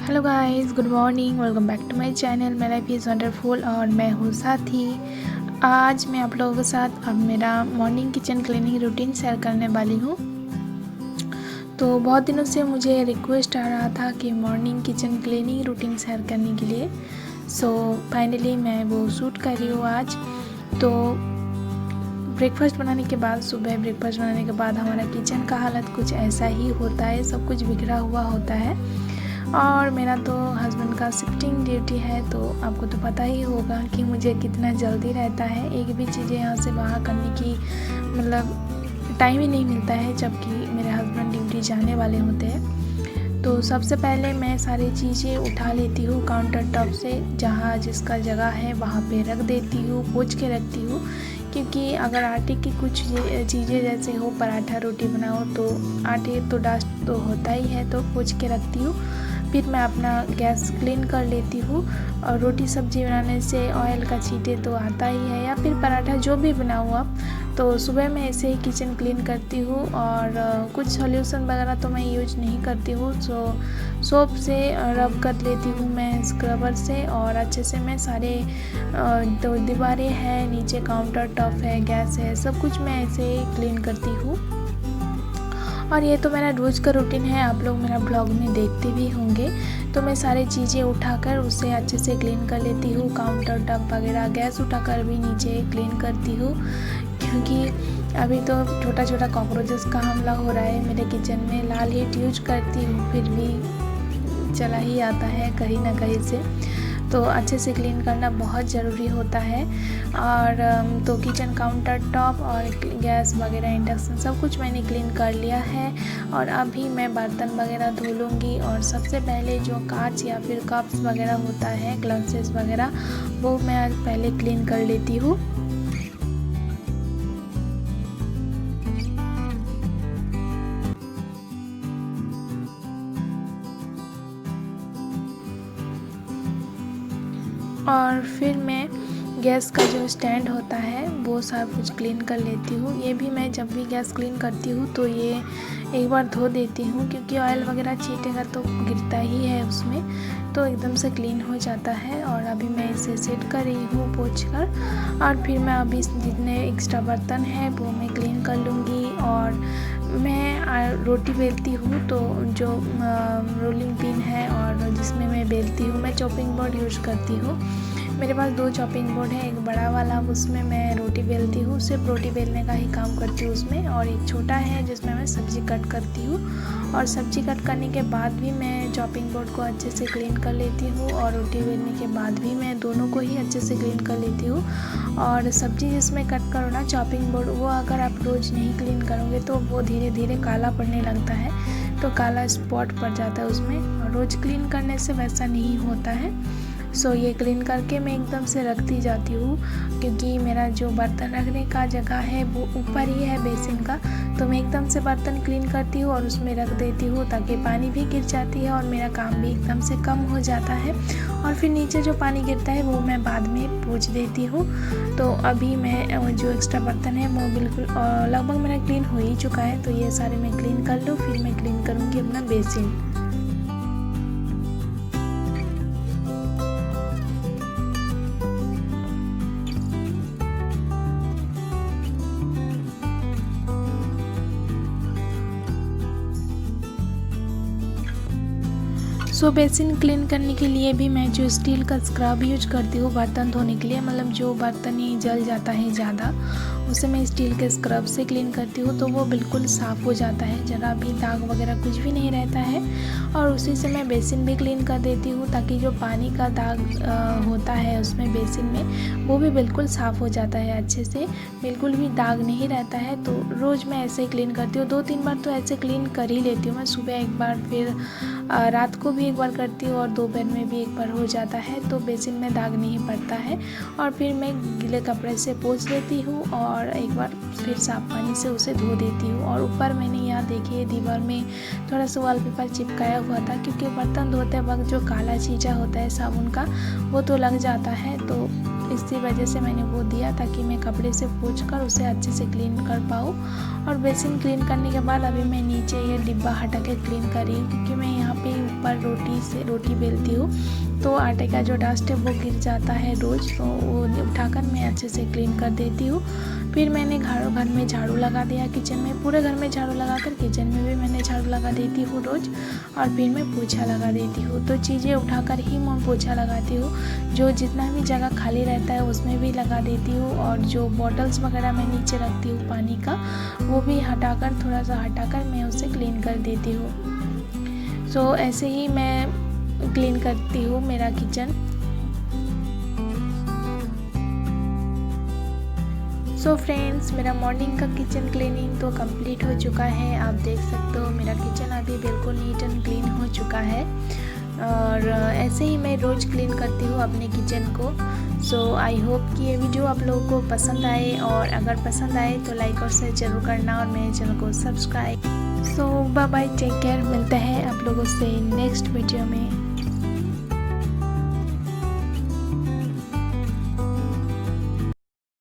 Hello guys, good morning. Welcome back to my channel. My life is wonderful और मैं हूँ साथी। आज मैं आप लोगों के साथ अब मेरा morning kitchen cleaning routine share करने वाली हूँ। तो बहुत दिनों से मुझे रिक्वेस्ट आ रहा था कि morning kitchen cleaning routine share करने के लिए। सो फाइनली मैं वो शूट कर रही हूँ आज। तो ब्रेकफास्ट बनाने के बाद, सुबह ब्रेकफास्ट बनाने के बाद हमारा किचन का हालत कुछ ऐसा ही होता है, सब कुछ बिखरा हुआ होता है। और मेरा तो हस्बैंड का शिफ्टिंग ड्यूटी है, तो आपको तो पता ही होगा कि मुझे कितना जल्दी रहता है। एक भी चीज़ें यहाँ से वहाँ करने की मतलब टाइम ही नहीं मिलता है, जबकि मेरे हस्बैंड ड्यूटी जाने वाले होते हैं। तो सबसे पहले मैं सारी चीज़ें उठा लेती हूँ काउंटर टॉप से, जहाँ जिसका जगह है वहाँ पे रख देती हूँ, पोंछ के रखती हूँ। क्योंकि अगर आटे की कुछ चीज़ें जैसे हो, पराठा रोटी बनाओ तो आटे तो डस्ट तो होता ही है, तो पोंछ के रखती हूँ। फिर मैं अपना गैस क्लीन कर लेती हूँ। और रोटी सब्जी बनाने से ऑयल का छींटे तो आता ही है, या फिर पराठा जो भी बनाऊँ आप, तो सुबह मैं ऐसे ही किचन क्लीन करती हूँ। और कुछ सॉल्यूशन वगैरह तो मैं यूज नहीं करती हूँ, सोप से रब कर लेती हूँ मैं स्क्रबर से। और अच्छे से मैं सारे तो दीवारें हैं, नीचे काउंटर टॉप है, गैस है, सब कुछ मैं ऐसे ही क्लीन करती हूँ। और ये तो मेरा रोज़ का रूटीन है, आप लोग मेरा ब्लॉग में देखते भी होंगे। तो मैं सारी चीज़ें उठाकर उसे अच्छे से क्लीन कर लेती हूँ, काउंटर टॉप वगैरह, गैस उठाकर भी नीचे क्लीन करती हूँ। क्योंकि अभी तो छोटा छोटा कॉकरोचेस का हमला हो रहा है मेरे किचन में। लाल हीट यूज करती हूँ, फिर भी चला ही आता है कहीं ना कहीं से। तो अच्छे से क्लीन करना बहुत ज़रूरी होता है। और तो किचन काउंटर टॉप और गैस वगैरह, इंडक्शन, सब कुछ मैंने क्लीन कर लिया है। और अभी मैं बर्तन वगैरह धो लूँगी। और सबसे पहले जो कांच या फिर कप्स वगैरह होता है, ग्लासेस वगैरह, वो मैं आज पहले क्लीन कर लेती हूँ। और फिर मैं गैस का जो स्टैंड होता है वो सब कुछ क्लीन कर लेती हूँ। ये भी मैं जब भी गैस क्लीन करती हूँ तो ये एक बार धो देती हूँ, क्योंकि ऑयल वगैरह छींटेगा तो गिरता ही है उसमें, तो एकदम से क्लीन हो जाता है। और अभी मैं इसे सेट कर रही हूँ पोंछ कर। और फिर मैं अभी जितने एक्स्ट्रा बर्तन हैं वो मैं क्लीन कर लूँगी। और मैं रोटी बेलती हूँ, तो जो रोलिंग पिन है और जिसमें मैं बेलती हूँ, मैं चॉपिंग बोर्ड यूज़ करती हूँ। मेरे पास 2 चॉपिंग बोर्ड है, एक बड़ा वाला, उसमें मैं रोटी बेलती हूँ, सिर्फ रोटी बेलने का ही काम करती हूँ उसमें। और एक छोटा है जिसमें मैं सब्ज़ी कट करती हूँ। और सब्ज़ी कट करने के बाद भी मैं चॉपिंग बोर्ड को अच्छे से क्लीन कर लेती हूँ, और रोटी बेलने के बाद भी मैं दोनों को ही अच्छे से क्लीन कर लेती हूँ। और सब्ज़ी जिसमें कट करो ना चॉपिंग बोर्ड, वो अगर आप रोज़ नहीं क्लीन करोगे तो वो धीरे धीरे काला पड़ने लगता है, तो काला स्पॉट पड़ जाता है उसमें। और रोज़ क्लीन करने से वैसा नहीं होता है। सो ये क्लीन करके मैं एकदम से रखती जाती हूँ, क्योंकि मेरा जो बर्तन रखने का जगह है वो ऊपर ही है बेसिन का। तो मैं एकदम से बर्तन क्लीन करती हूँ और उसमें रख देती हूँ, ताकि पानी भी गिर जाती है और मेरा काम भी एकदम से कम हो जाता है। और फिर नीचे जो पानी गिरता है वो मैं बाद में पोंछ देती हूँ। तो अभी मैं जो एक्स्ट्रा बर्तन है वो बिल्कुल लगभग मेरा क्लीन हो ही चुका है, तो ये सारे मैं क्लीन कर लूँ, फिर मैं क्लीन करूँगी अपना बेसिन। सो बेसिन क्लीन करने के लिए भी मैं जो स्टील का स्क्रब यूज करती हूँ बर्तन धोने के लिए, मतलब जो बर्तन ही जल जाता है ज़्यादा, उसे मैं स्टील के स्क्रब से क्लीन करती हूँ, तो वो बिल्कुल साफ़ हो जाता है, ज़रा भी दाग वगैरह कुछ भी नहीं रहता है। और उसी से मैं बेसिन भी क्लीन कर देती हूँ, ताकि जो पानी का दाग होता है उसमें बेसिन में, वो भी बिल्कुल साफ़ हो जाता है अच्छे से, बिल्कुल भी दाग नहीं रहता है। तो रोज़ मैं ऐसे ही क्लीन करती हूँ, 2-3 बार तो ऐसे क्लीन कर ही लेती हूँ मैं। सुबह एक बार, फिर रात को भी एक बार करती हूँ, और दोपहर में भी एक बार हो जाता है, तो बेसिन में दाग नहीं पड़ता है। और फिर मैं गीले कपड़े से पोंछ लेती हूँ, और एक बार फिर साफ पानी से उसे धो देती हूँ। और ऊपर मैंने यहाँ देखिए दीवार में थोड़ा सा वॉलपेपर चिपकाया हुआ था, क्योंकि बर्तन धोते वक्त जो काला चीज़ा होता है साबुन का, वो तो लग जाता है, तो इसी वजह से मैंने वो दिया, ताकि मैं कपड़े से पोंछकर उसे अच्छे से क्लीन कर पाऊँ। और बेसिन क्लीन करने के बाद अभी मैं नीचे ये डिब्बा हटा के क्लीन कर रही हूँ, क्योंकि मैं यहाँ पे ऊपर रोटी बेलती हूँ तो आटे का जो डस्ट है वो गिर जाता है रोज़, तो वो उठाकर मैं अच्छे से क्लीन कर देती हूँ। फिर मैंने घर में झाड़ू लगा दिया, किचन में पूरे घर में झाड़ू लगाकर किचन में भी मैंने झाड़ू लगा देती हूँ रोज़। और फिर मैं पोछा लगा देती हूँ, तो चीज़ें उठाकर ही मैं पोछा लगाती हूँ। जो जितना भी जगह खाली रहता है उसमें भी लगा देती हूँ, और जो बॉटल्स वगैरह मैं नीचे रखती हूँ पानी का, वो भी थोड़ा सा हटाकर मैं उसे क्लीन कर देती हूँ। सो ऐसे ही मैं क्लीन करती हूँ मेरा किचन। सो फ्रेंड्स, मेरा मॉर्निंग का किचन क्लीनिंग तो कंप्लीट हो चुका है। आप देख सकते हो मेरा किचन अभी बिल्कुल नीट एंड क्लीन हो चुका है, और ऐसे ही मैं रोज़ क्लीन करती हूँ अपने किचन को। सो आई होप कि ये वीडियो आप लोगों को पसंद आए, और अगर पसंद आए तो लाइक और शेयर ज़रूर करना, और मेरे चैनल को सब्सक्राइब। सो बाय बाय, टेक केयर, मिलते हैं आप लोगों से नेक्स्ट वीडियो में।